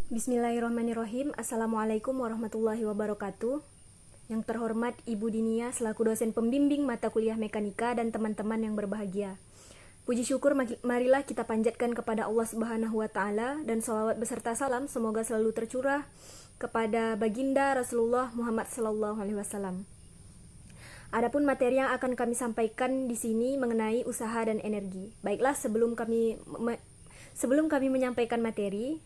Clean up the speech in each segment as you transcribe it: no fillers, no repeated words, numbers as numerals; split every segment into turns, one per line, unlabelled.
Bismillahirrahmanirrahim. Assalamualaikum warahmatullahi wabarakatuh. Yang terhormat Ibu Dinia selaku dosen pembimbing mata kuliah mekanika dan teman-teman yang berbahagia. Puji syukur marilah kita panjatkan kepada Allah Subhanahu wa taala dan sholawat beserta salam semoga selalu tercurah kepada baginda Rasulullah Muhammad sallallahu alaihi wasallam. Adapun materi yang akan kami sampaikan di sini mengenai usaha dan energi. Baiklah, sebelum kami menyampaikan materi,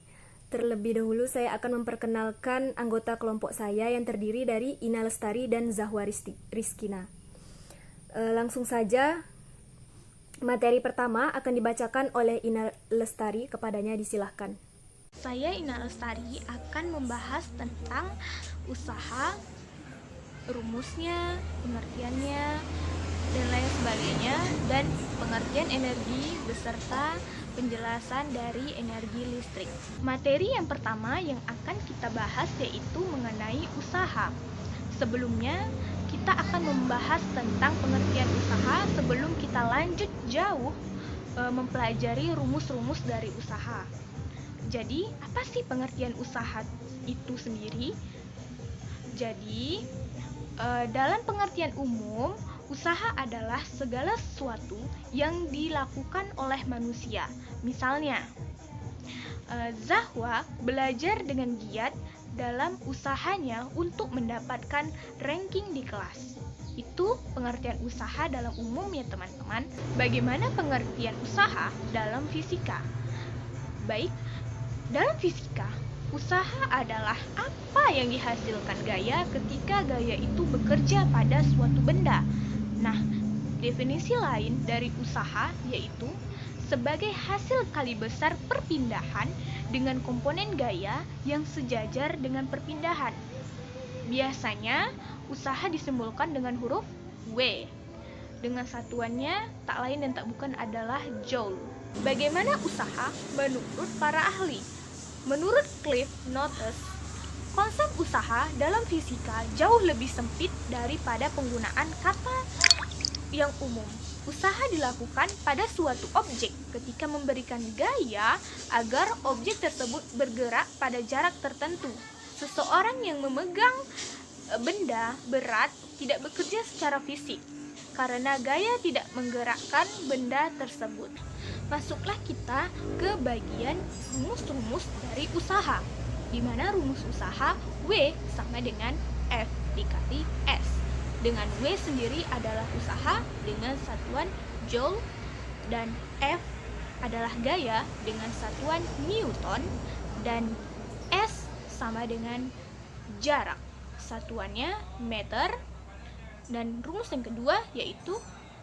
terlebih dahulu saya akan memperkenalkan anggota kelompok saya yang terdiri dari Ina Lestari dan Zahwa Rizkina. Langsung saja, materi pertama akan dibacakan oleh Ina Lestari, kepadanya disilahkan.
Saya Ina Lestari akan membahas tentang usaha, rumusnya, pengertiannya, dan lain sebagainya, dan pengertian energi beserta penjelasan dari energi listrik. Materi yang pertama yang akan kita bahas yaitu mengenai usaha. Sebelumnya, kita akan membahas tentang pengertian usaha sebelum kita lanjut jauh mempelajari rumus-rumus dari usaha. Jadi, apa sih pengertian usaha itu sendiri? Jadi, dalam pengertian umum, usaha adalah segala sesuatu yang dilakukan oleh manusia. Misalnya, Zahwa belajar dengan giat dalam usahanya untuk mendapatkan ranking di kelas. Itu pengertian usaha dalam umum ya teman-teman. Bagaimana pengertian usaha dalam fisika? Baik, dalam fisika, usaha adalah apa yang dihasilkan gaya ketika gaya itu bekerja pada suatu benda. Nah, definisi lain dari usaha yaitu sebagai hasil kali besar perpindahan dengan komponen gaya yang sejajar dengan perpindahan. Biasanya, usaha disimbolkan dengan huruf W. Dengan satuannya tak lain dan tak bukan adalah joule. Bagaimana usaha menurut para ahli? Menurut Cliff Notes, konsep usaha dalam fisika jauh lebih sempit daripada penggunaan kata yang umum. Usaha dilakukan pada suatu objek ketika memberikan gaya agar objek tersebut bergerak pada jarak tertentu. Seseorang yang memegang benda berat tidak bekerja secara fisik karena gaya tidak menggerakkan benda tersebut. Masuklah kita ke bagian rumus-rumus dari usaha, di mana rumus usaha W sama dengan F dikali S. Dengan W sendiri adalah usaha dengan satuan joule, dan F adalah gaya dengan satuan Newton, dan S sama dengan jarak, satuannya meter. Dan rumus yang kedua yaitu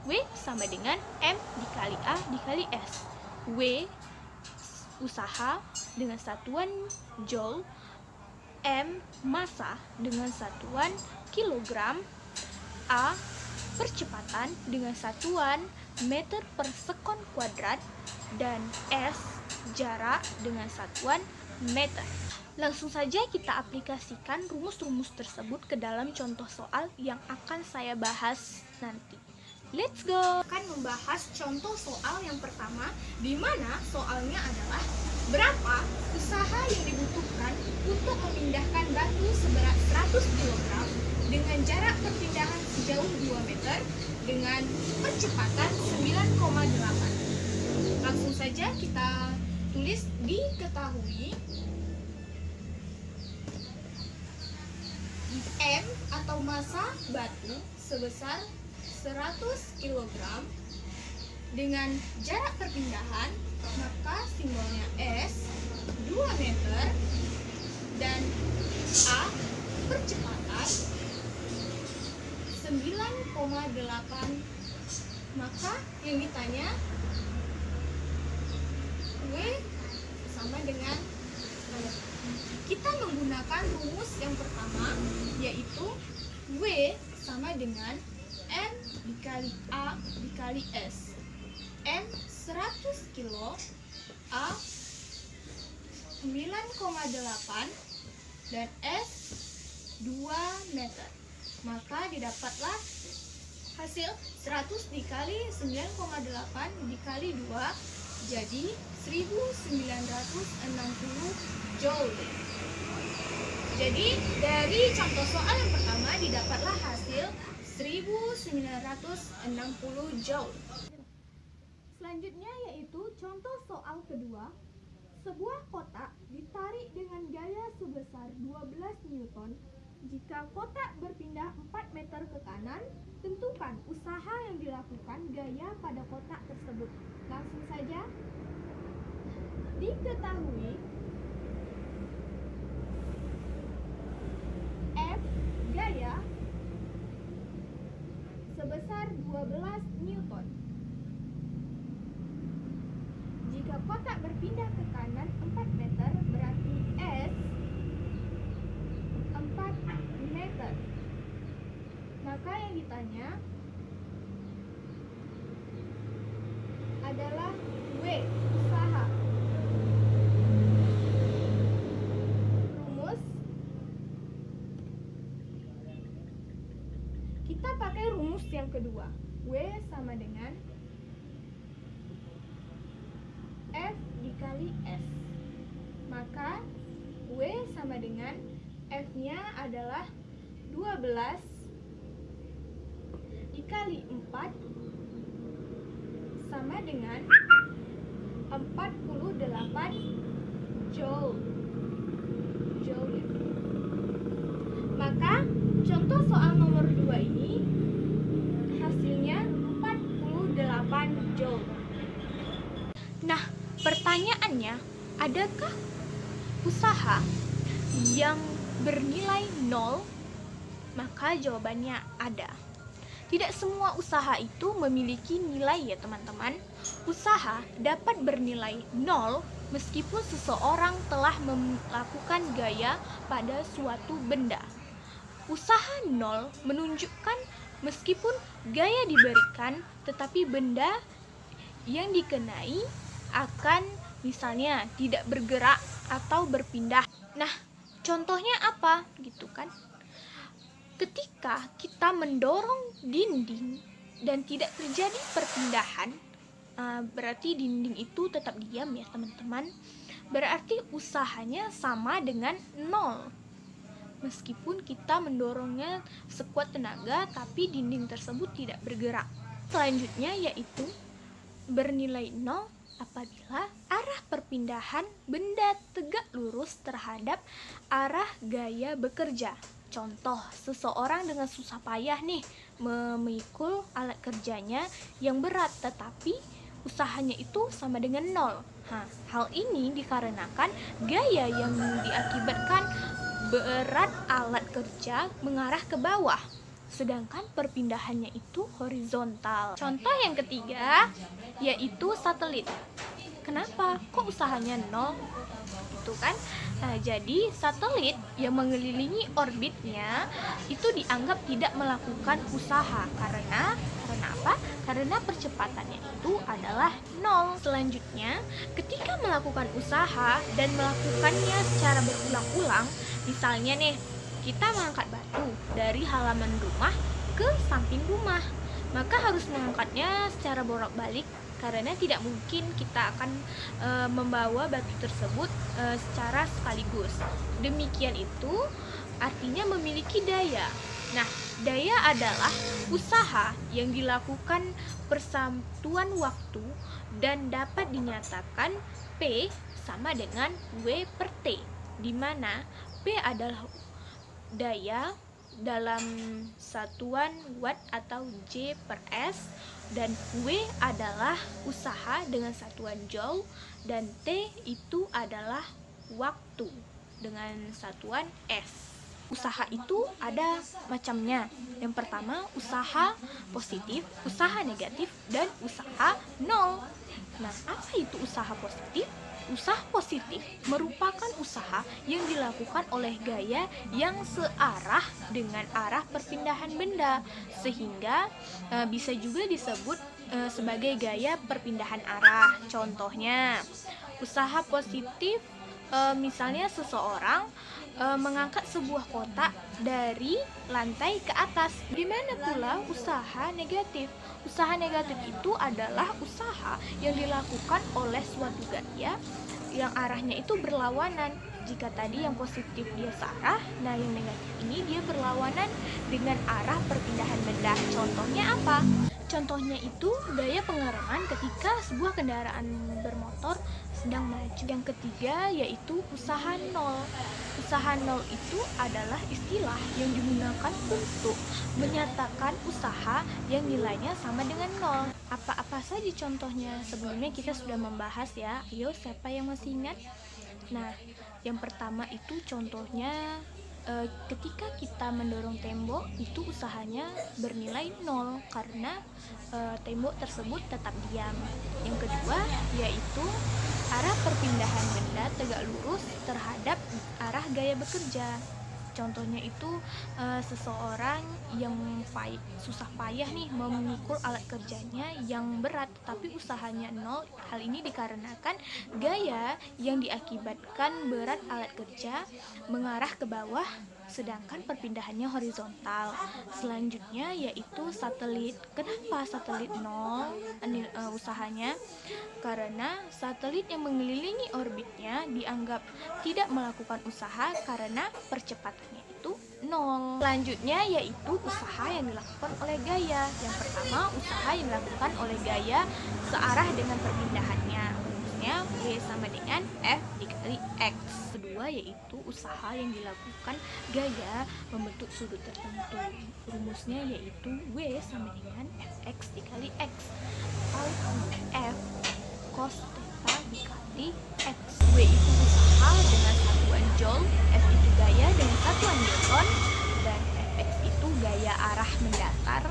W sama dengan M dikali A dikali S. W usaha dengan satuan joule, M massa dengan satuan kilogram, A percepatan dengan satuan meter per sekon kuadrat, dan S jarak dengan satuan meter. Langsung saja kita aplikasikan rumus-rumus tersebut ke dalam contoh soal yang akan saya bahas nanti. Let's go! Akan membahas contoh soal yang pertama, di mana soalnya adalah berapa usaha yang dibutuhkan untuk memindahkan batu seberat 100 kg dengan jarak perpindahan sejauh 2 meter dengan percepatan 9,8. Langsung saja kita tulis diketahui M atau massa batu sebesar 100 kg dengan jarak perpindahan, maka simbolnya S 2 meter, dan A percepatan 9,8. Maka yang ditanya W sama dengan, kita menggunakan rumus yang pertama yaitu W sama dengan M dikali A dikali S. M 100 kilo, A 9,8, dan S 2 meter. Maka didapatlah hasil 100 dikali 9,8 dikali 2 jadi 1960 joule. Jadi dari contoh soal yang pertama didapatlah hasil 1960 joule.
Selanjutnya yaitu contoh soal kedua. Sebuah kotak ditarik dengan gaya sebesar 12 Newton. Jika kotak berpindah 4 meter ke kanan, tentukan usaha yang dilakukan gaya pada kotak tersebut. Langsung saja. Diketahui F gaya sebesar 12 Newton. Jika kotak berpindah ke kanan 4 meter, berarti S 4 meter. Maka yang ditanya adalah W, usaha. Rumus. Kita pakai rumus yang kedua. W sama dengan F dikali S. Maka W sama dengan F-nya adalah 12 dikali 4 sama dengan 48 joule. Maka contoh soal nomor 2 ini hasilnya 48 joule.
Nah, pertanyaannya, adakah usaha yang bernilai 0? Maka jawabannya ada. Tidak semua usaha itu memiliki nilai ya teman-teman. Usaha dapat bernilai 0 meskipun seseorang telah melakukan gaya pada suatu benda. Usaha 0 menunjukkan meskipun gaya diberikan, tetapi benda yang dikenai akan misalnya tidak bergerak atau berpindah. Nah, contohnya apa gitu kan? Ketika kita mendorong dinding dan tidak terjadi perpindahan, berarti dinding itu tetap diam ya teman-teman. Berarti usahanya sama dengan 0. Meskipun kita mendorongnya sekuat tenaga, tapi dinding tersebut tidak bergerak. Selanjutnya yaitu bernilai 0 apabila arah perpindahan benda tegak lurus terhadap arah gaya bekerja. Contoh, seseorang dengan susah payah nih memikul alat kerjanya yang berat, tetapi usahanya itu sama dengan 0. Hal ini dikarenakan gaya yang diakibatkan berat alat kerja mengarah ke bawah, sedangkan perpindahannya itu horizontal. Contoh yang ketiga yaitu satelit. Kenapa? Kok usahanya 0? Gitu kan? Nah, jadi satelit yang mengelilingi orbitnya itu dianggap tidak melakukan usaha karena apa? Karena percepatannya itu adalah 0. Selanjutnya, ketika melakukan usaha dan melakukannya secara berulang-ulang, misalnya nih, kita mengangkat batu dari halaman rumah ke samping rumah, maka harus mengangkatnya secara bolak-balik karena tidak mungkin kita akan membawa batu tersebut secara sekaligus. Demikian itu artinya memiliki daya. Nah, daya adalah usaha yang dilakukan persatuan waktu dan dapat dinyatakan P sama dengan W per T, di mana P adalah daya dalam satuan watt atau J per S, dan W adalah usaha dengan satuan joule, dan T itu adalah waktu dengan satuan S. Usaha itu ada macamnya. Yang pertama, usaha positif, usaha negatif, dan usaha 0. Nah, apa itu usaha positif? Usaha positif merupakan usaha yang dilakukan oleh gaya yang searah dengan arah perpindahan benda, sehingga bisa juga disebut sebagai gaya perpindahan arah. Contohnya, usaha positif misalnya seseorang mengangkat sebuah kotak dari lantai ke atas. Gimana pula usaha negatif? Usaha negatif itu adalah usaha yang dilakukan oleh suatu gaya yang arahnya itu berlawanan. Jika tadi yang positif dia searah, nah yang negatif ini dia berlawanan dengan arah perpindahan benda. Contohnya apa? Contohnya itu gaya pengereman ketika sebuah kendaraan bermotor sedang maju. Yang ketiga yaitu usaha nol. Usaha nol itu adalah istilah yang digunakan untuk menyatakan usaha yang nilainya sama dengan nol. Apa-apa saja contohnya? Sebelumnya kita sudah membahas ya. Ayo, siapa yang masih ingat? Nah, yang pertama itu contohnya ketika kita mendorong tembok itu usahanya bernilai nol karena tembok tersebut tetap diam. Yang kedua yaitu arah perpindahan benda tegak lurus terhadap arah gaya bekerja. Contohnya itu seseorang yang susah payah nih memikul alat kerjanya yang berat tapi usahanya nol. Hal ini dikarenakan gaya yang diakibatkan berat alat kerja mengarah ke bawah sedangkan perpindahannya horizontal. Selanjutnya yaitu satelit. Kenapa satelit nol usahanya? Karena satelit yang mengelilingi orbitnya dianggap tidak melakukan usaha karena percepatannya itu nol. Selanjutnya yaitu usaha yang dilakukan oleh gaya. Yang pertama, usaha yang dilakukan oleh gaya searah dengan perpindahannya. Rumusnya V sama dengan F dikali X. Kedua yaitu usaha yang dilakukan gaya membentuk sudut tertentu. Rumusnya yaitu W sama dengan Fx dikali X atau F cos theta dikali X. W itu usaha dengan satuan joule, F itu gaya dengan satuan newton, dan Fx itu gaya arah mendatar,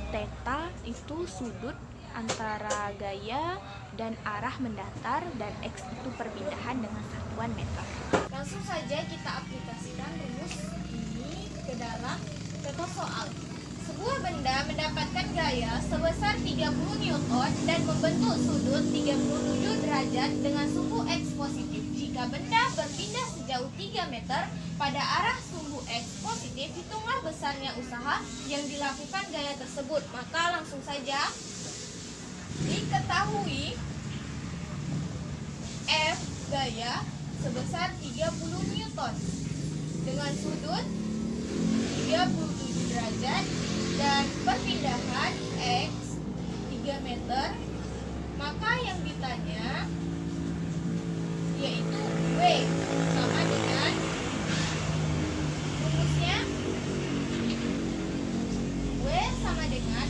theta itu sudut antara gaya dan arah mendatar, dan X itu perpindahan dengan satuan meter.
Langsung saja kita aplikasikan rumus ini ke dalam contoh soal. Sebuah benda mendapatkan gaya sebesar 30 Newton dan membentuk sudut 37 derajat dengan sumbu X positif. Jika benda berpindah sejauh 3 meter pada arah sumbu X positif, hitunglah besarnya usaha yang dilakukan gaya tersebut. Maka langsung saja diketahui F gaya sebesar 30 Newton dengan sudut 37 derajat dan perpindahan X 3 meter. Maka yang ditanya yaitu W sama dengan rumusnya W sama dengan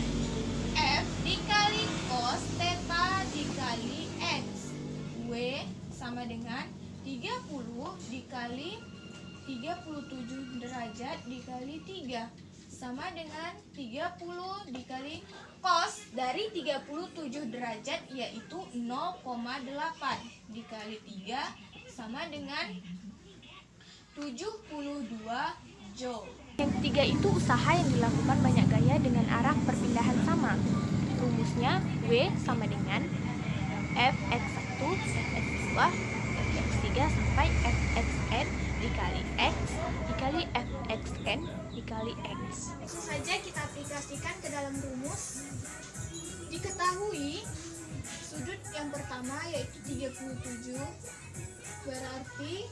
F dikali cos theta dikali X. W sama dengan 30 dikali 37 derajat dikali 3 sama dengan 30 dikali cos dari 37 derajat yaitu 0,8 dikali 3 sama dengan 72 joule.
Yang ketiga itu usaha yang dilakukan banyak gaya dengan arah perpindahan sama. Rumusnya W sama dengan Fx1, Fx2, Fx3 sampai Fxn dikali X dikali Fxn dikali X.
Langsung saja kita aplikasikan ke dalam rumus. Diketahui sudut yang pertama yaitu 37, berarti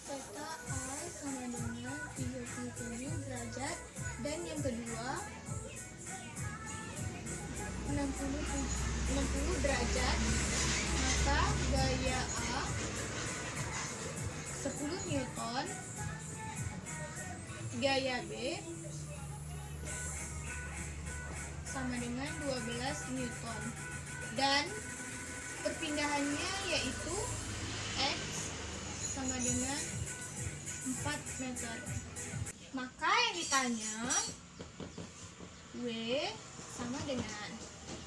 theta I sama dengan 37 derajat, dan yang kedua 60 derajat, maka gaya A 10 Newton, gaya B sama dengan 12 Newton, dan perpindahannya yaitu X sama dengan 4 meter. Maka yang ditanya W sama dengan,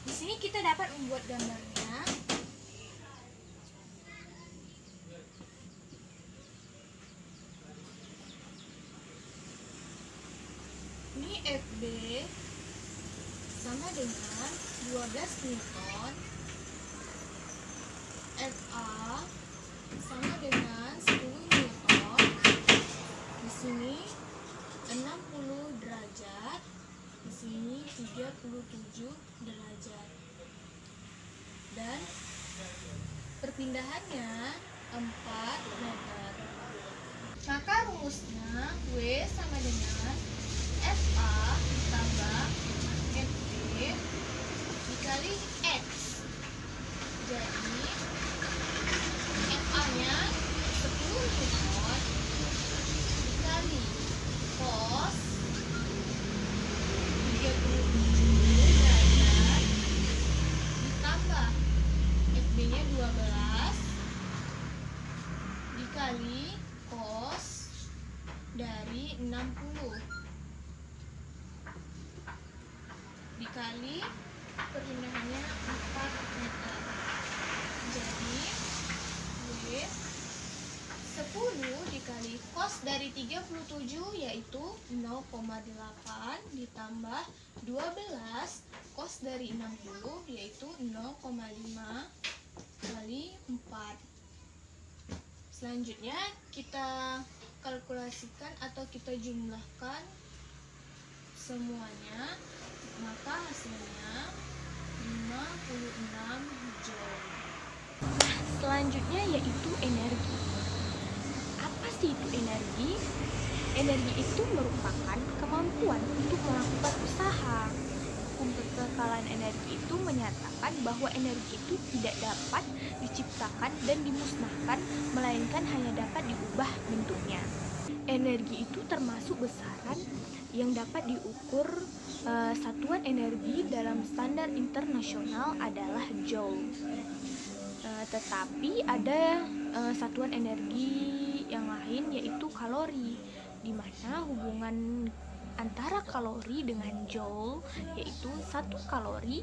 di sini kita dapat membuat gambarnya. Ini FB sama dengan 12 Newton, FA sama dengan 10 Newton, rendahannya 4 meter. Maka rumusnya W sama dengan FA ditambah FB dikali X. Jadi FA-nya 10 Newton dikali cos 37 derajat ditambah FB-nya 12 dikali cos dari 60 dikali perpindahannya 4 meter. Jadi W 10 dikali cos dari 37 yaitu 0,8 ditambah 12 cos dari 60 yaitu 0,5 kali 4. Selanjutnya kita kalkulasikan atau kita jumlahkan semuanya, maka hasilnya 56 joule.
Selanjutnya yaitu energi. Apa sih itu energi? Energi itu merupakan kemampuan untuk melakukan usaha. Hukum kekekalan energi itu menyatakan bahwa energi itu tidak dapat diciptakan dan dimusnahkan, melainkan hanya dapat diubah bentuknya. Energi itu termasuk besaran yang dapat diukur. Satuan energi dalam standar internasional adalah joule. Tetapi ada satuan energi yang lain yaitu kalori, di mana hubungan antara kalori dengan joule yaitu 1 kalori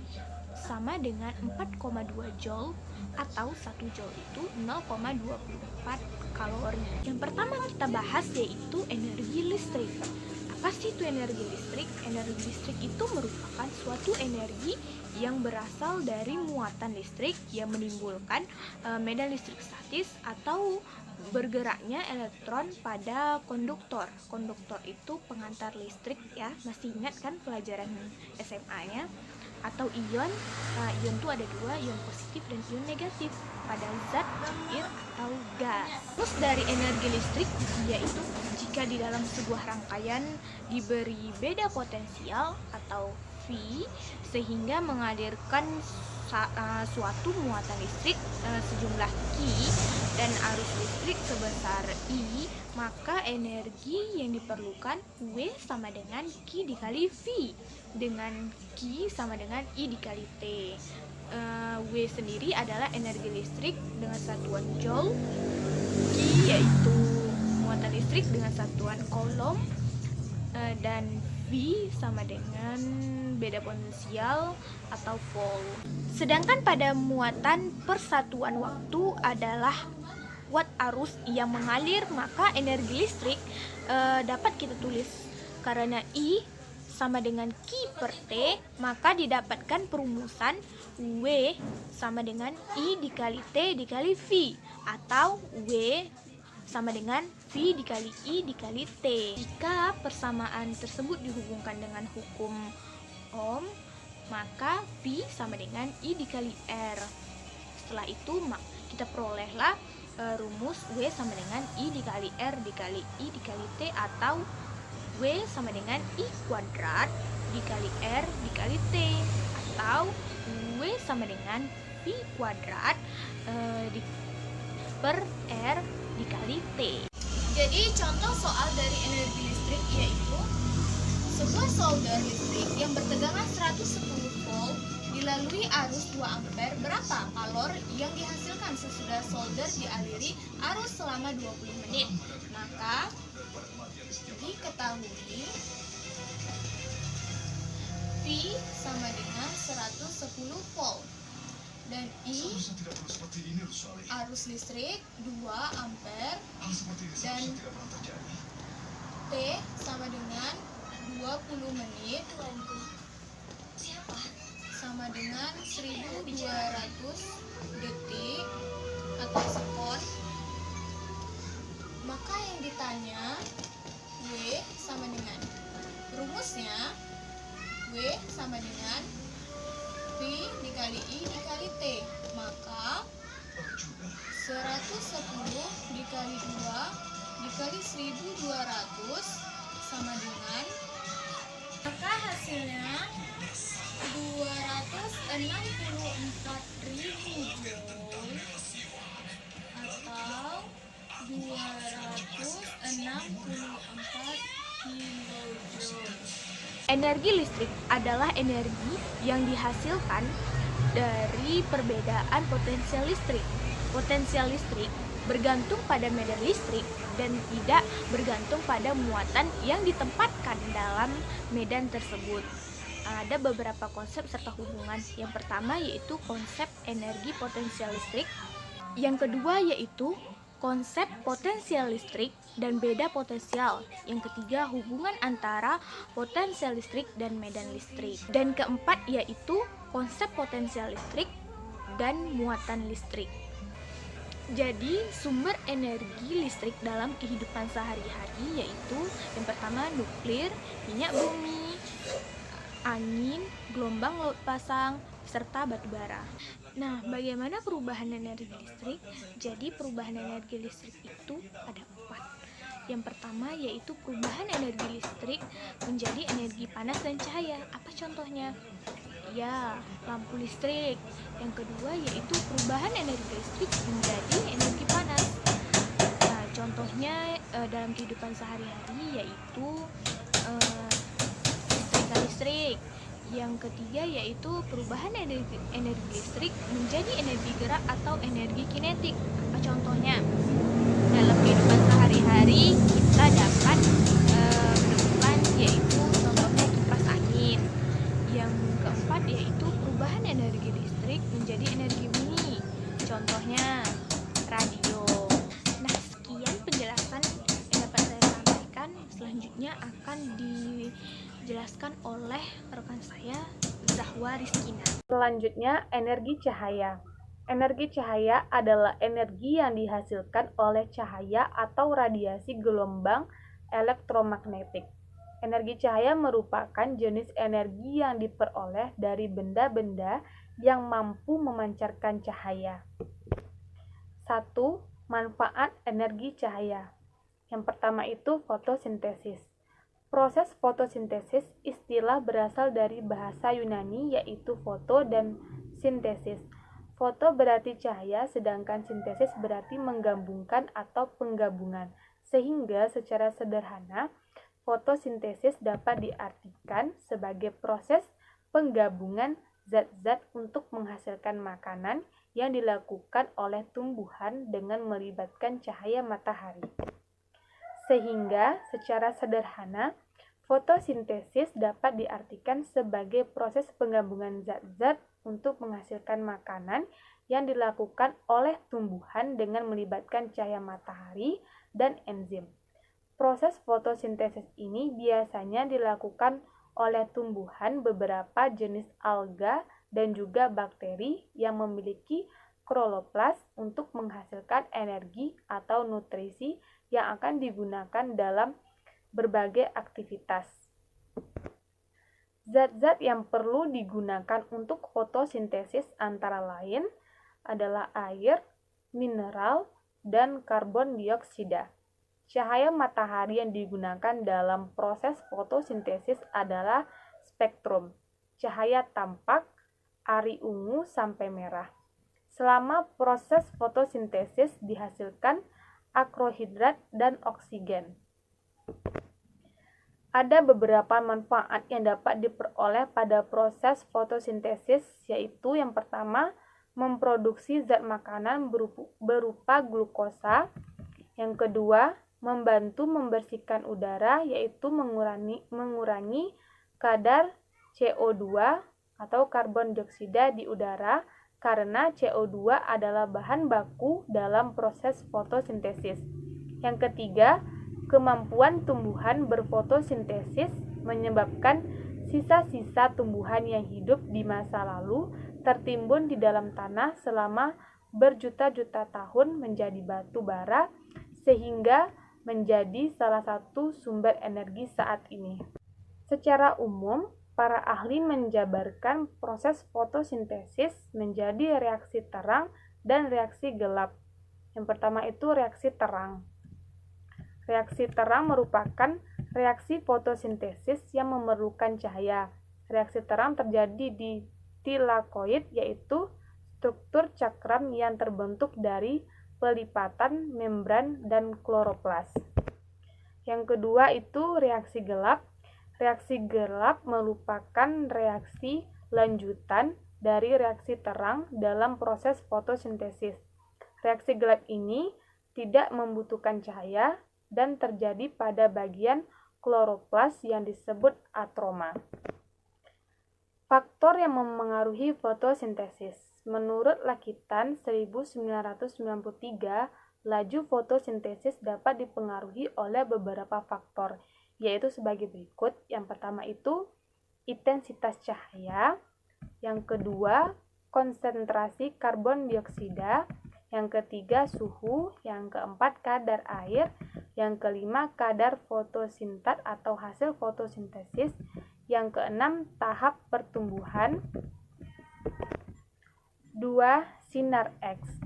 sama dengan 4,2 joule atau 1 joule itu 0,24 kalori. Yang pertama kita bahas yaitu energi listrik. Apa sih itu energi listrik? Energi listrik itu merupakan suatu energi yang berasal dari muatan listrik yang menimbulkan medan listrik statis atau bergeraknya elektron pada konduktor. Konduktor itu pengantar listrik ya, masih ingat kan pelajaran SMA-nya? Atau ion, ion itu ada 2, ion positif dan ion negatif pada zat, cair atau gas. Terus dari energi listrik yaitu jika di dalam sebuah rangkaian diberi beda potensial atau V sehingga mengalirkan suatu muatan listrik sejumlah Q dan arus listrik sebesar I, maka energi yang diperlukan W sama dengan Q dikali V, dengan Q sama dengan I dikali T. W sendiri adalah energi listrik dengan satuan joule, Q yaitu muatan listrik dengan satuan coulomb, dan V sama dengan beda potensial atau volt. Sedangkan pada muatan persatuan waktu adalah watt arus yang mengalir, maka energi listrik dapat kita tulis karena I sama dengan Q per T, maka didapatkan perumusan W sama dengan I dikali T dikali V, atau W sama dengan V dikali I dikali T. Jika persamaan tersebut dihubungkan dengan hukum Ohm, maka V sama dengan I dikali R. Setelah itu kita perolehlah rumus W sama dengan I dikali R dikali I dikali T, atau W sama dengan I kuadrat dikali R dikali T, atau W sama dengan V kuadrat per R dikali T.
Jadi contoh soal dari energi listrik yaitu sebuah solder listrik yang bertegangan 110 volt dilalui arus 2 ampere, berapa kalor yang dihasilkan sesudah solder dialiri arus selama 20 menit? Maka diketahui V sama dengan 110 volt dan I arus listrik 2 ampere dan T sama dengan 20 menit sama dengan 1200 detik atau sekon. Maka yang ditanya W sama dengan, rumusnya W sama dengan V dikali I dikali T. Maka 110 dikali 2 dikali 1200 sama dengan, maka hasilnya 264.000 joule atau 264 kilojoule.
Energi listrik adalah energi yang dihasilkan dari perbedaan potensial listrik. Potensial listrik bergantung pada medan listrik dan tidak bergantung pada muatan yang ditempatkan dalam medan tersebut. Ada beberapa konsep serta hubungan. Yang pertama yaitu konsep energi potensial listrik. Yang kedua yaitu konsep potensial listrik dan beda potensial. Yang ketiga, hubungan antara potensial listrik dan medan listrik. Dan keempat yaitu konsep potensial listrik dan muatan listrik. Jadi, sumber energi listrik dalam kehidupan sehari-hari yaitu yang pertama nuklir, minyak bumi, angin, gelombang laut pasang, serta batu bara. Nah, bagaimana perubahan energi listrik? Jadi, perubahan energi listrik itu ada 4. Yang pertama yaitu perubahan energi listrik menjadi energi panas dan cahaya. Apa contohnya? Ya, lampu listrik. Yang kedua yaitu perubahan energi listrik menjadi energi panas. Nah, contohnya dalam kehidupan sehari-hari yaitu listrik. Yang ketiga yaitu perubahan energi listrik menjadi energi gerak atau energi kinetik. Apa contohnya? Dalam kehidupan sehari-hari kita dapat menemukan yaitu contohnya kipas angin. Yang keempat yaitu perubahan energi listrik menjadi energi bunyi. Contohnya radio. Nah, sekian penjelasan yang dapat saya sampaikan. Selanjutnya akan dijelaskan oleh rekan saya, Zahwa Rizkina.
Selanjutnya, energi cahaya. Energi cahaya adalah energi yang dihasilkan oleh cahaya atau radiasi gelombang elektromagnetik. Energi cahaya merupakan jenis energi yang diperoleh dari benda-benda yang mampu memancarkan cahaya. 1. Manfaat energi cahaya. Yang pertama itu fotosintesis. Proses fotosintesis istilah berasal dari bahasa Yunani yaitu foto dan sintesis. Foto berarti cahaya, sedangkan sintesis berarti menggabungkan atau penggabungan. Sehingga secara sederhana, fotosintesis dapat diartikan sebagai proses penggabungan zat-zat untuk menghasilkan makanan yang dilakukan oleh tumbuhan dengan melibatkan cahaya matahari. Sehingga secara sederhana, fotosintesis dapat diartikan sebagai proses penggabungan zat-zat untuk menghasilkan makanan yang dilakukan oleh tumbuhan dengan melibatkan cahaya matahari dan enzim. Proses fotosintesis ini biasanya dilakukan oleh tumbuhan beberapa jenis alga dan juga bakteri yang memiliki kloroplas untuk menghasilkan energi atau nutrisi yang akan digunakan dalam berbagai aktivitas. Zat-zat yang perlu digunakan untuk fotosintesis antara lain adalah air, mineral, dan karbon dioksida. Cahaya matahari yang digunakan dalam proses fotosintesis adalah spektrum, cahaya tampak, ari ungu sampai merah. Selama proses fotosintesis dihasilkan karbohidrat dan oksigen. Ada beberapa manfaat yang dapat diperoleh pada proses fotosintesis, yaitu yang pertama, memproduksi zat makanan berupa glukosa. Yang kedua, membantu membersihkan udara, yaitu mengurangi kadar CO2 atau karbon dioksida di udara, karena CO2 adalah bahan baku dalam proses fotosintesis. Yang ketiga, kemampuan tumbuhan berfotosintesis menyebabkan sisa-sisa tumbuhan yang hidup di masa lalu tertimbun di dalam tanah selama berjuta-juta tahun menjadi batu bara, sehingga menjadi salah satu sumber energi saat ini. Secara umum, para ahli menjabarkan proses fotosintesis menjadi reaksi terang dan reaksi gelap. Yang pertama itu reaksi terang. Reaksi terang merupakan reaksi fotosintesis yang memerlukan cahaya. Reaksi terang terjadi di tilakoid, yaitu struktur cakram yang terbentuk dari pelipatan membran dan kloroplas. Yang kedua itu reaksi gelap. Reaksi gelap merupakan reaksi lanjutan dari reaksi terang dalam proses fotosintesis. Reaksi gelap ini tidak membutuhkan cahaya dan terjadi pada bagian kloroplas yang disebut atroma. Faktor yang memengaruhi fotosintesis. Menurut Lakitan 1993, laju fotosintesis dapat dipengaruhi oleh beberapa faktor, yaitu sebagai berikut. Yang pertama itu intensitas cahaya, yang kedua konsentrasi karbon dioksida, yang ketiga suhu, yang keempat kadar air, yang kelima kadar fotosintat atau hasil fotosintesis, yang keenam tahap pertumbuhan. 2. Sinar X.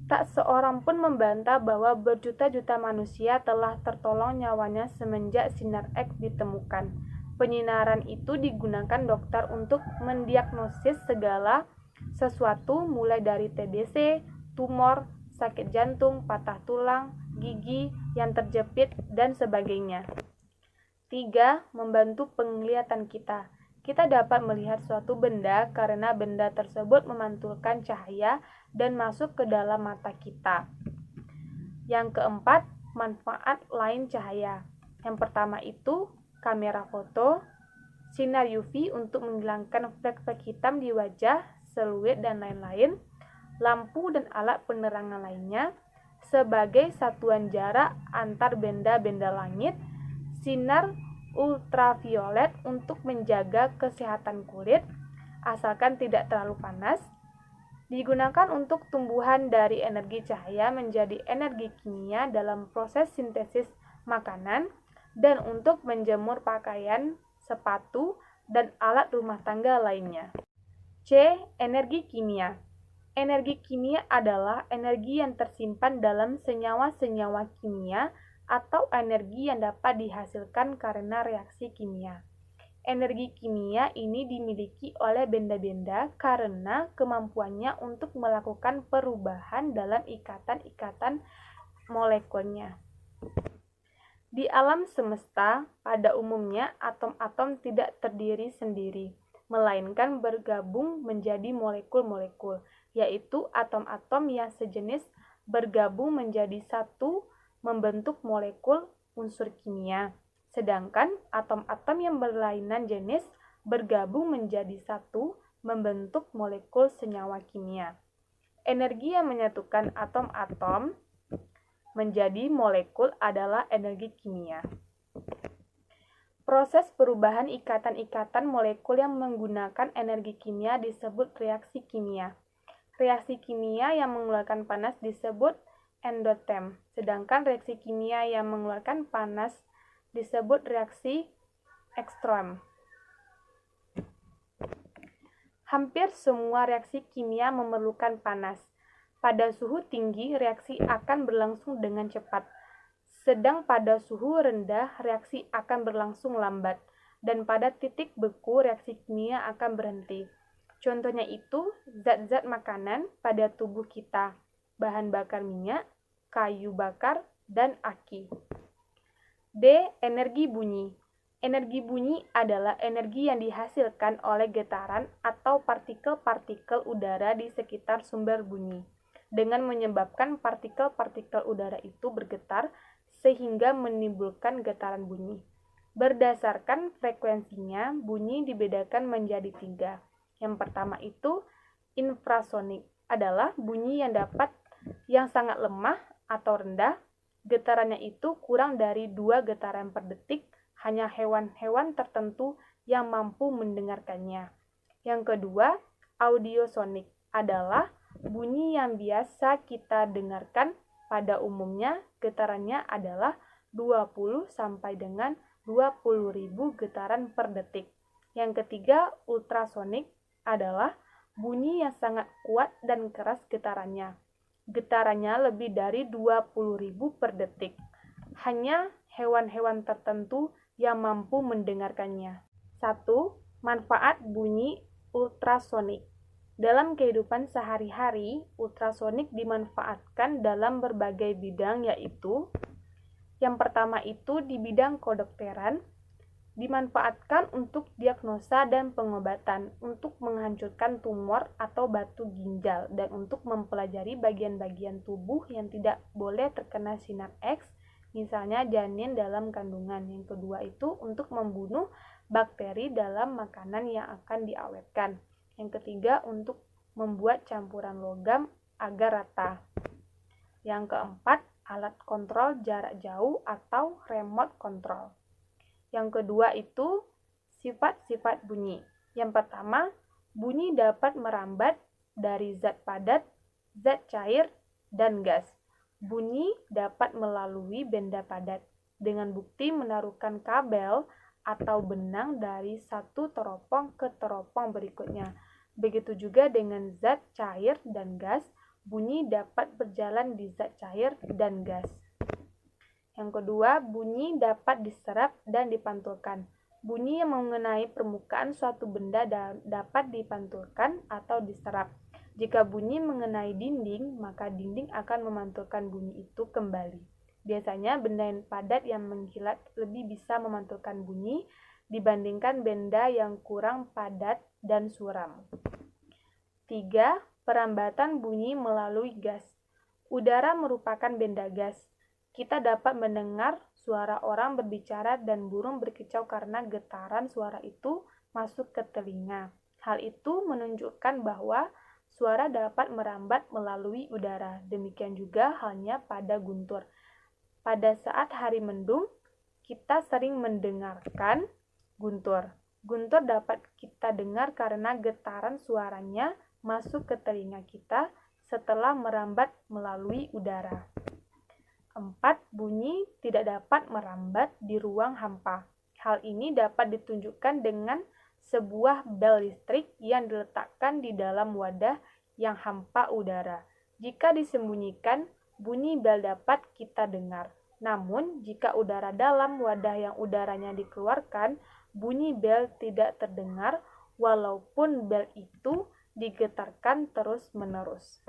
Tak seorang pun membantah bahwa berjuta-juta manusia telah tertolong nyawanya semenjak sinar X ditemukan. Penyinaran itu digunakan dokter untuk mendiagnosis segala sesuatu mulai dari TBC, tumor, sakit jantung, patah tulang, gigi yang terjepit, dan sebagainya. 3. Membantu penglihatan kita. Kita dapat melihat suatu benda karena benda tersebut memantulkan cahaya dan masuk ke dalam mata kita. Yang keempat, manfaat lain cahaya. Yang pertama itu kamera foto, sinar UV untuk menghilangkan flek-flek hitam di wajah, seluit, dan lain-lain, lampu dan alat penerangan lainnya, sebagai satuan jarak antar benda-benda langit, sinar ultraviolet untuk menjaga kesehatan kulit, asalkan tidak terlalu panas, digunakan untuk tumbuhan dari energi cahaya menjadi energi kimia dalam proses sintesis makanan, dan untuk menjemur pakaian, sepatu, dan alat rumah tangga lainnya. C. Energi kimia. Energi kimia adalah energi yang tersimpan dalam senyawa-senyawa kimia atau energi yang dapat dihasilkan karena reaksi kimia. Energi kimia ini dimiliki oleh benda-benda karena kemampuannya untuk melakukan perubahan dalam ikatan-ikatan molekulnya. Di alam semesta, pada umumnya atom-atom tidak terdiri sendiri, melainkan bergabung menjadi molekul-molekul, yaitu atom-atom yang sejenis bergabung menjadi satu membentuk molekul unsur kimia, sedangkan atom-atom yang berlainan jenis bergabung menjadi satu membentuk molekul senyawa kimia. Energi yang menyatukan atom-atom menjadi molekul adalah energi kimia. Proses perubahan ikatan-ikatan molekul yang menggunakan energi kimia disebut reaksi kimia. Reaksi kimia yang mengeluarkan panas disebut endoterm, sedangkan reaksi kimia yang mengeluarkan panas disebut reaksi ekstrem. Hampir semua reaksi kimia memerlukan panas. Pada suhu tinggi, reaksi akan berlangsung dengan cepat, sedang pada suhu rendah, reaksi akan berlangsung lambat, dan pada titik beku, reaksi kimia akan berhenti. Contohnya itu, zat-zat makanan pada tubuh kita, bahan bakar minyak, kayu bakar, dan aki. D. Energi bunyi. Energi bunyi adalah energi yang dihasilkan oleh getaran atau partikel-partikel udara di sekitar sumber bunyi, dengan menyebabkan partikel-partikel udara itu bergetar sehingga menimbulkan getaran bunyi. Berdasarkan frekuensinya, bunyi dibedakan menjadi 3. Yang pertama itu infrasonik, adalah bunyi yang sangat lemah atau rendah, getarannya itu kurang dari 2 getaran per detik, hanya hewan-hewan tertentu yang mampu mendengarkannya. Yang kedua, audiosonik, adalah bunyi yang biasa kita dengarkan, pada umumnya getarannya adalah 20 sampai dengan 20.000 getaran per detik. Yang ketiga, ultrasonik, adalah bunyi yang sangat kuat dan keras getarannya. Getarannya lebih dari 20.000 per detik. Hanya hewan-hewan tertentu yang mampu mendengarkannya. 1. Manfaat bunyi ultrasonik. Dalam kehidupan sehari-hari, ultrasonik dimanfaatkan dalam berbagai bidang, yaitu yang pertama itu di bidang kedokteran, dimanfaatkan untuk diagnosa dan pengobatan, untuk menghancurkan tumor atau batu ginjal, dan untuk mempelajari bagian-bagian tubuh yang tidak boleh terkena sinar X, misalnya janin dalam kandungan. Yang kedua itu untuk membunuh bakteri dalam makanan yang akan diawetkan. Yang ketiga untuk membuat campuran logam agar rata. Yang keempat, alat kontrol jarak jauh atau remote control. Yang kedua itu sifat-sifat bunyi. Yang pertama, bunyi dapat merambat dari zat padat, zat cair, dan gas. Bunyi dapat melalui benda padat dengan bukti menaruhkan kabel atau benang dari satu teropong ke teropong berikutnya. Begitu juga dengan zat cair dan gas, bunyi dapat berjalan di zat cair dan gas. Yang kedua, bunyi dapat diserap dan dipantulkan. Bunyi yang mengenai permukaan suatu benda dapat dipantulkan atau diserap. Jika bunyi mengenai dinding, maka dinding akan memantulkan bunyi itu kembali. Biasanya benda yang padat yang mengkilat lebih bisa memantulkan bunyi dibandingkan benda yang kurang padat dan suram. 3. Perambatan bunyi melalui gas. Udara merupakan benda gas. Kita dapat mendengar suara orang berbicara dan burung berkicau karena getaran suara itu masuk ke telinga. Hal itu menunjukkan bahwa suara dapat merambat melalui udara. Demikian juga halnya pada guntur. Pada saat hari mendung, kita sering mendengarkan guntur. Guntur dapat kita dengar karena getaran suaranya masuk ke telinga kita setelah merambat melalui udara. 4. Bunyi tidak dapat merambat di ruang hampa. Hal ini dapat ditunjukkan dengan sebuah bel listrik yang diletakkan di dalam wadah yang hampa udara. Jika disembunyikan, bunyi bel dapat kita dengar. Namun, jika udara dalam wadah yang udaranya dikeluarkan, bunyi bel tidak terdengar walaupun bel itu digetarkan terus-menerus.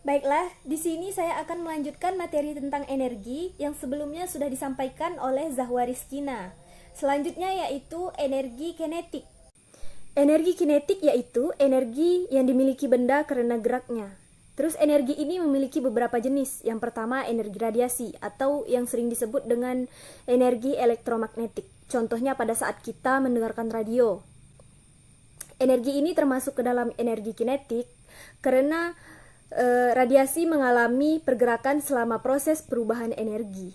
Baiklah, di sini saya akan melanjutkan materi tentang energi yang sebelumnya sudah disampaikan oleh Zahwa Rizkina. Selanjutnya yaitu energi kinetik. Energi kinetik yaitu energi yang dimiliki benda karena geraknya. Terus energi ini memiliki beberapa jenis. Yang pertama energi radiasi atau yang sering disebut dengan energi elektromagnetik. Contohnya pada saat kita mendengarkan radio. Energi ini termasuk ke dalam energi kinetik karena radiasi mengalami pergerakan selama proses perubahan energi.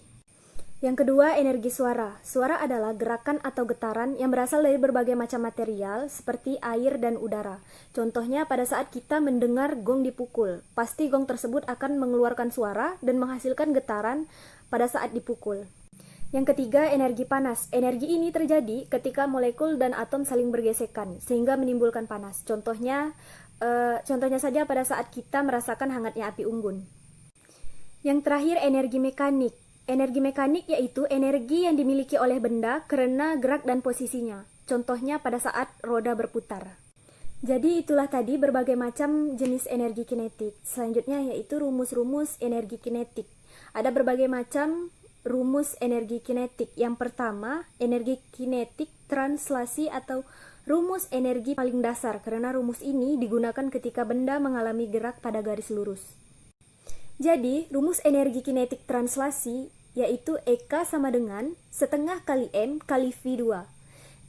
Yang kedua, energi suara. Suara adalah gerakan atau getaran yang berasal dari berbagai macam material seperti air dan udara. Contohnya pada saat kita mendengar gong dipukul, pasti gong tersebut akan mengeluarkan suara dan menghasilkan getaran pada saat dipukul. Yang ketiga, energi panas. Energi ini terjadi ketika molekul dan atom saling bergesekan sehingga menimbulkan panas. Contohnya saja pada saat kita merasakan hangatnya api unggun. Yang terakhir, energi mekanik. Energi mekanik yaitu energi yang dimiliki oleh benda karena gerak dan posisinya. Contohnya pada saat roda berputar. Jadi itulah tadi berbagai macam jenis energi kinetik. Selanjutnya yaitu rumus-rumus energi kinetik. Ada berbagai macam rumus energi kinetik. Yang pertama, energi kinetik translasi atau rumus energi paling dasar, karena rumus ini digunakan ketika benda mengalami gerak pada garis lurus. Jadi, rumus energi kinetik translasi yaitu EK sama dengan setengah kali M kali V2.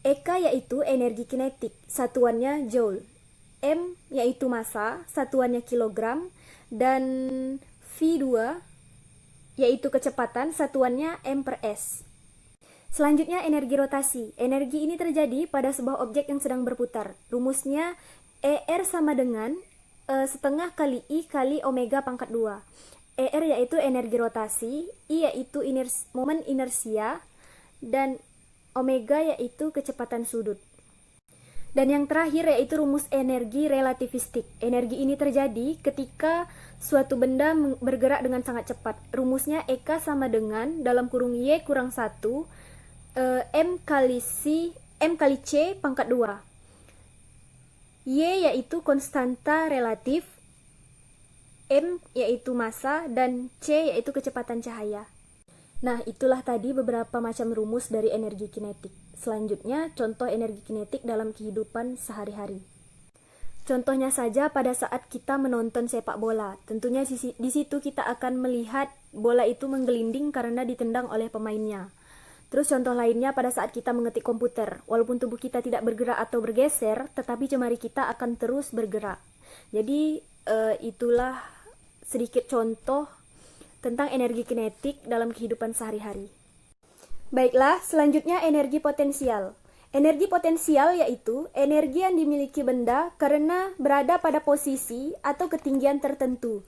EK yaitu energi kinetik, satuannya Joule. M yaitu massa, satuannya kilogram. Dan V2 yaitu kecepatan, satuannya M per S. Selanjutnya energi rotasi. Energi ini terjadi pada sebuah objek yang sedang berputar. Rumusnya ER sama dengan setengah kali I kali omega pangkat 2. ER yaitu energi rotasi, I yaitu momen inersia, dan omega yaitu kecepatan sudut. Dan yang terakhir yaitu rumus energi relativistik. Energi ini terjadi ketika suatu benda bergerak dengan sangat cepat. Rumusnya EK sama dengan dalam kurung Y kurang 1 M kali C pangkat 2. Y yaitu konstanta relatif, M yaitu massa, dan C yaitu kecepatan cahaya. Nah, itulah tadi beberapa macam rumus dari energi kinetik. Selanjutnya, contoh energi kinetik dalam kehidupan sehari-hari. Contohnya saja pada saat kita menonton sepak bola. Tentunya di situ kita akan melihat bola itu menggelinding karena ditendang oleh pemainnya. Terus contoh lainnya pada saat kita mengetik komputer. Walaupun tubuh kita tidak bergerak atau bergeser, tetapi jemari kita akan terus bergerak. Jadi itulah sedikit contoh tentang energi kinetik dalam kehidupan sehari-hari. Baiklah, selanjutnya energi potensial. Energi potensial yaitu energi yang dimiliki benda karena berada pada posisi atau ketinggian tertentu.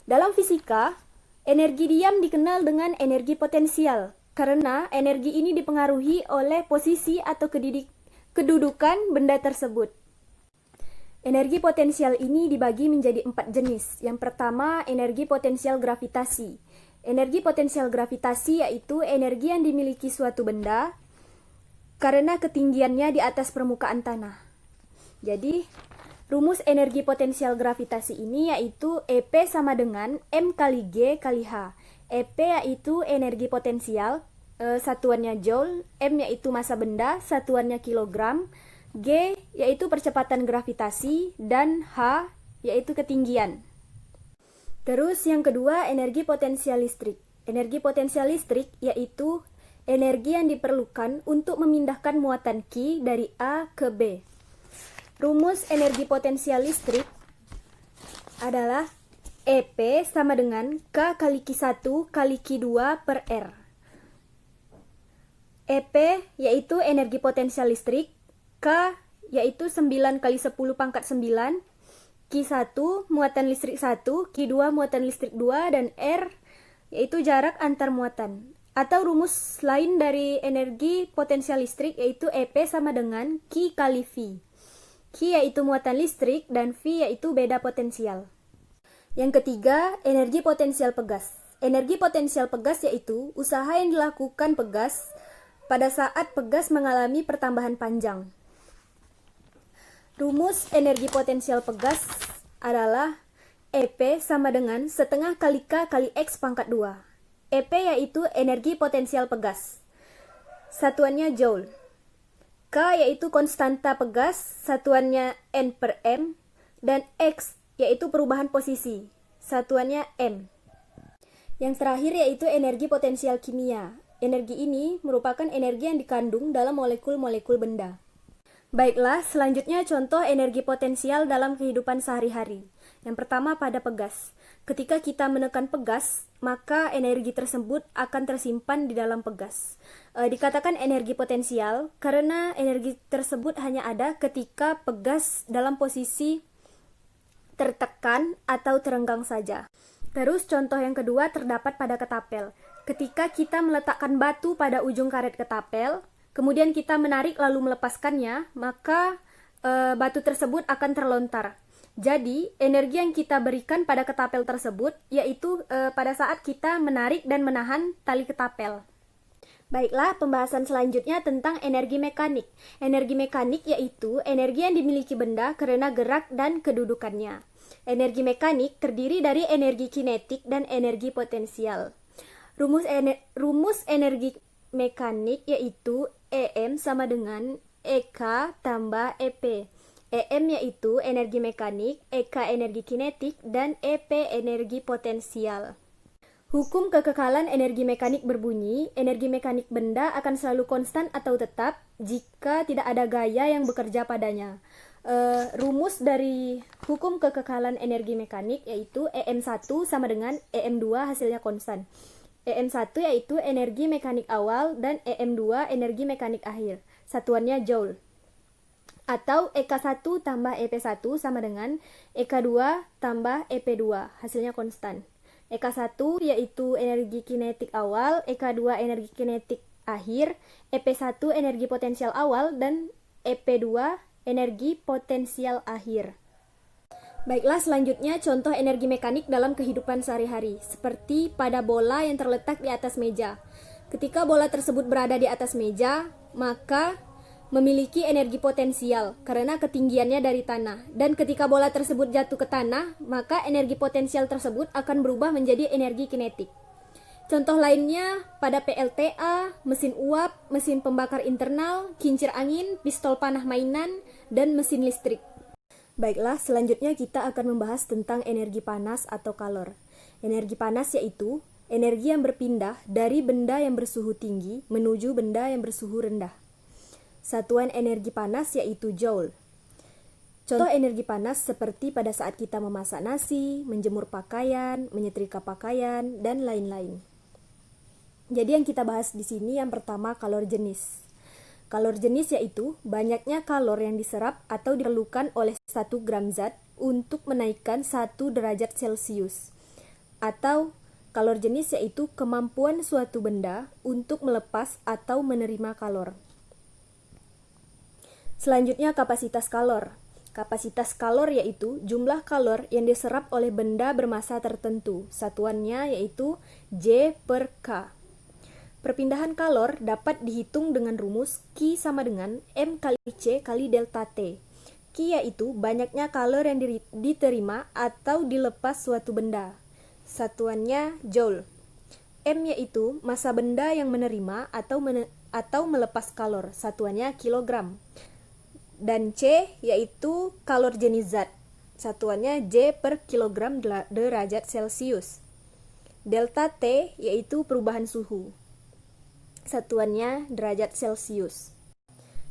Dalam fisika, energi diam dikenal dengan energi potensial karena energi ini dipengaruhi oleh posisi atau kedudukan benda tersebut. Energi potensial ini dibagi menjadi 4 jenis. Yang pertama, energi potensial gravitasi. Energi potensial gravitasi yaitu energi yang dimiliki suatu benda karena ketinggiannya di atas permukaan tanah. Jadi, rumus energi potensial gravitasi ini yaitu EP sama dengan M kali G kali H. EP yaitu energi potensial, satuannya joule, M yaitu massa benda, satuannya kilogram, G yaitu percepatan gravitasi, dan H yaitu ketinggian. Terus yang kedua, energi potensial listrik. Energi potensial listrik yaitu energi yang diperlukan untuk memindahkan muatan Q dari A ke B. Rumus energi potensial listrik adalah EP sama dengan K kali Q1 kali Q2 per R. EP yaitu energi potensial listrik, K yaitu 9 kali 10 pangkat 9, Q1 muatan listrik 1, Q2 muatan listrik 2, dan R yaitu jarak antar muatan. Atau rumus lain dari energi potensial listrik yaitu EP sama dengan Q kali V. Q yaitu muatan listrik dan V yaitu beda potensial. Yang ketiga, energi potensial pegas. Energi potensial pegas yaitu usaha yang dilakukan pegas pada saat pegas mengalami pertambahan panjang. Rumus energi potensial pegas adalah EP sama dengan setengah kali K kali X pangkat 2. EP yaitu energi potensial pegas, satuannya joule. K yaitu konstanta pegas, satuannya N per M. Dan X yaitu perubahan posisi, satuannya M. Yang terakhir yaitu energi potensial kimia. Energi ini merupakan energi yang dikandung dalam molekul-molekul benda. Baiklah, selanjutnya contoh energi potensial dalam kehidupan sehari-hari. Yang pertama pada pegas. Ketika kita menekan pegas, maka energi tersebut akan tersimpan di dalam pegas. Dikatakan energi potensial karena energi tersebut hanya ada ketika pegas dalam posisi tertekan atau terenggang saja. Terus contoh yang kedua terdapat pada ketapel. Ketika kita meletakkan batu pada ujung karet ketapel, kemudian kita menarik lalu melepaskannya, maka batu tersebut akan terlontar. Jadi, energi yang kita berikan pada ketapel tersebut yaitu pada saat kita menarik dan menahan tali ketapel. Baiklah, pembahasan selanjutnya tentang energi mekanik. Energi mekanik yaitu energi yang dimiliki benda karena gerak dan kedudukannya. Energi mekanik terdiri dari energi kinetik dan energi potensial. Rumus energi mekanik yaitu EM sama dengan EK tambah EP. EM yaitu energi mekanik, EK energi kinetik, dan EP energi potensial. Hukum kekekalan energi mekanik berbunyi, energi mekanik benda akan selalu konstan atau tetap jika tidak ada gaya yang bekerja padanya. Rumus dari hukum kekekalan energi mekanik yaitu EM1 sama dengan EM2 hasilnya konstan. EM1 yaitu energi mekanik awal dan EM2 energi mekanik akhir. Satuannya joule. Atau EK1 tambah EP1 sama dengan EK2 tambah EP2, hasilnya konstan. EK1 yaitu energi kinetik awal, EK2 energi kinetik akhir, EP1 energi potensial awal, dan EP2 energi potensial akhir. Baiklah, selanjutnya contoh energi mekanik dalam kehidupan sehari-hari, seperti pada bola yang terletak di atas meja. Ketika bola tersebut berada di atas meja, maka memiliki energi potensial karena ketinggiannya dari tanah. Dan ketika bola tersebut jatuh ke tanah, maka energi potensial tersebut akan berubah menjadi energi kinetik. Contoh lainnya pada PLTA, mesin uap, mesin pembakar internal, kincir angin, pistol panah mainan, dan mesin listrik. Baiklah, selanjutnya kita akan membahas tentang energi panas atau kalor. Energi panas yaitu energi yang berpindah dari benda yang bersuhu tinggi menuju benda yang bersuhu rendah. Satuan energi panas yaitu joule. Contoh energi panas seperti pada saat kita memasak nasi, menjemur pakaian, menyetrika pakaian, dan lain-lain. Jadi yang kita bahas di sini yang pertama kalor jenis. Kalor jenis yaitu banyaknya kalor yang diserap atau diperlukan oleh 1 gram zat untuk menaikkan 1 derajat Celcius. Atau kalor jenis yaitu kemampuan suatu benda untuk melepas atau menerima kalor. Selanjutnya kapasitas kalor. Kapasitas kalor yaitu jumlah kalor yang diserap oleh benda bermassa tertentu. Satuannya yaitu J/K. Perpindahan kalor dapat dihitung dengan rumus Q sama dengan M kali C kali delta T. Q yaitu banyaknya kalor yang diterima atau dilepas suatu benda. Satuannya joule. M yaitu massa benda yang menerima atau melepas kalor. Satuannya kilogram. Dan C yaitu kalor jenis zat. Satuannya J per kilogram derajat Celcius. Delta T yaitu perubahan suhu. Satuannya derajat Celcius.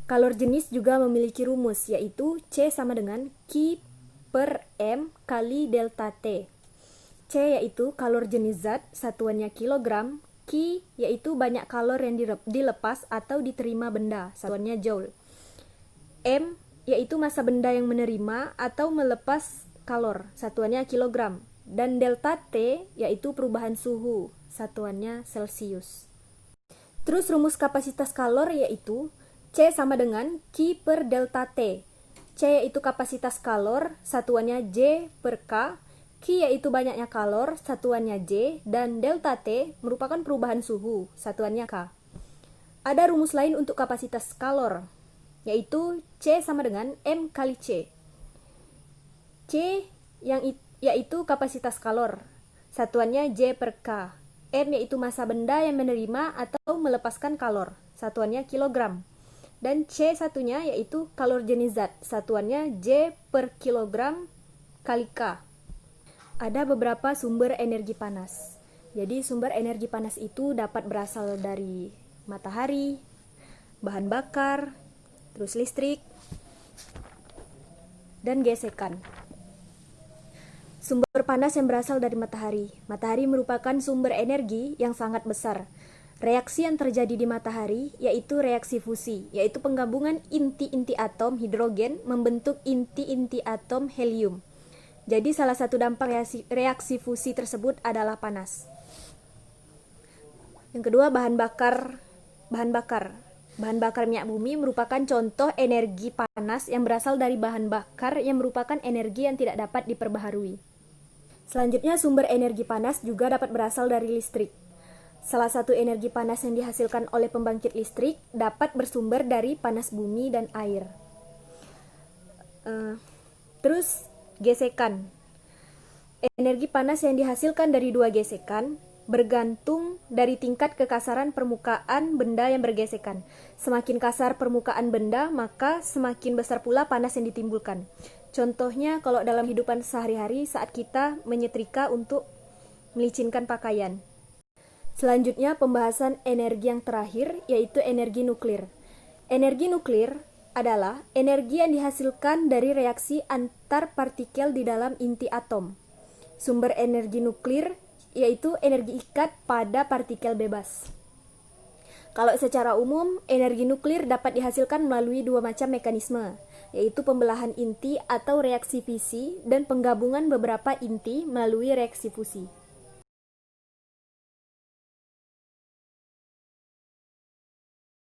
Kalor jenis juga memiliki rumus yaitu C sama dengan Q per M kali delta T. C yaitu kalor jenis zat, satuannya kilogram. Q yaitu banyak kalor yang dilepas atau diterima benda, satuannya joule. M yaitu massa benda yang menerima atau melepas kalor, satuannya kilogram. Dan delta T yaitu perubahan suhu, satuannya Celcius. Terus rumus kapasitas kalor yaitu C sama dengan Q per delta T. C yaitu kapasitas kalor, satuannya J per K. Q yaitu banyaknya kalor, satuannya J. Dan delta T merupakan perubahan suhu, satuannya K. Ada rumus lain untuk kapasitas kalor, yaitu C sama dengan M kali C. C yaitu kapasitas kalor, satuannya J per K. M yaitu massa benda yang menerima atau melepaskan kalor, satuannya kilogram. Dan C satunya yaitu kalor jenis zat, satuannya J per kilogram kali K. Ada beberapa sumber energi panas. Jadi sumber energi panas itu dapat berasal dari matahari, bahan bakar, terus listrik, dan gesekan. Sumber panas yang berasal dari matahari. Matahari merupakan sumber energi yang sangat besar. Reaksi yang terjadi di matahari yaitu reaksi fusi, yaitu penggabungan inti-inti atom hidrogen membentuk inti-inti atom helium. Jadi salah satu dampak reaksi fusi tersebut adalah panas. Yang kedua, bahan bakar. Bahan bakar minyak bumi merupakan contoh energi panas yang berasal dari bahan bakar yang merupakan energi yang tidak dapat diperbaharui. Selanjutnya, sumber energi panas juga dapat berasal dari listrik. Salah satu energi panas yang dihasilkan oleh pembangkit listrik dapat bersumber dari panas bumi dan air. Terus, gesekan. Energi panas yang dihasilkan dari dua gesekan bergantung dari tingkat kekasaran permukaan benda yang bergesekan. Semakin kasar permukaan benda, maka semakin besar pula panas yang ditimbulkan. Contohnya kalau dalam kehidupan sehari-hari saat kita menyetrika untuk melicinkan pakaian. Selanjutnya pembahasan energi yang terakhir yaitu energi nuklir. Energi nuklir adalah energi yang dihasilkan dari reaksi antar partikel di dalam inti atom. Sumber energi nuklir yaitu energi ikat pada partikel bebas. Kalau secara umum, energi nuklir dapat dihasilkan melalui dua macam mekanisme, yaitu pembelahan inti atau reaksi fisi dan penggabungan beberapa inti melalui reaksi fusi.